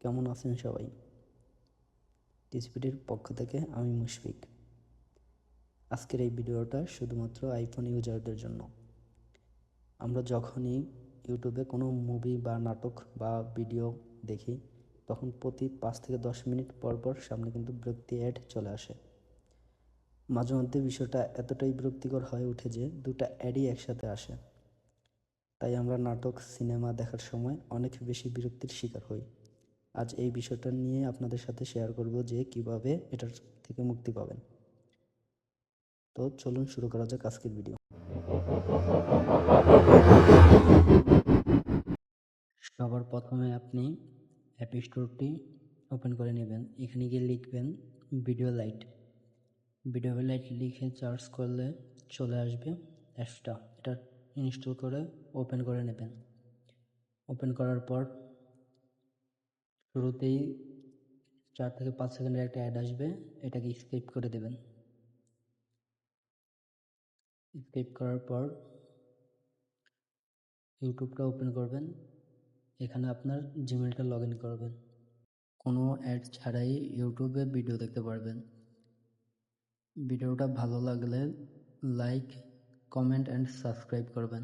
কেমন আছেন সবাই? টিসপিটির পক্ষ থেকে আমি মুশফিক। আজকের এই ভিডিওটা শুধুমাত্র আইফোন ইউজারদের জন্য। আমরা যখনই ইউটিউবে কোনো মুভি বা নাটক বা ভিডিও দেখি, তখন প্রতি 5 থেকে 10 মিনিট পর পর সামনে কিন্তু বিরক্তি অ্যাড চলে আসে। মাঝে মধ্যে বিষয়টা এতটাই বিরক্তিকর হয়ে ওঠে যে দুটো অ্যাডই একসাথে আসে। তাই আমরা নাটক, সিনেমা দেখার সময় অনেক বেশি বিরক্তির শিকার হই। আজ এই বিষয়টা নিয়ে আপনাদের সাথে শেয়ার করব যে কিভাবে এটার থেকে মুক্তি পাবেন। তো চলুন শুরু করা যাক আজকের ভিডিও। সবার প্রথমে আপনি অ্যাপ স্টোরটি ওপেন করে নেবেন। এখানে গিয়ে লিখবেন ভিডিও লাইট লিখে সার্চ করলে চলে আসবে অ্যাপসটা। এটা ইনস্টল করে ওপেন করে নেবেন। ওপেন করার পর শুরুতেই 4 থেকে 5 সেকেন্ডের একটা অ্যাড আসবে, এটাকে স্কিপ করে দেবেন। স্কিপ করার পর ইউটিউবটা ওপেন করবেন। এখানে আপনার জিমেলটা লগ ইন করবেন। কোনো অ্যাড ছাড়াই ইউটিউবে ভিডিও দেখতে পারবেন। ভিডিওটা ভালো লাগলে লাইক, কমেন্ট অ্যান্ড সাবস্ক্রাইব করবেন।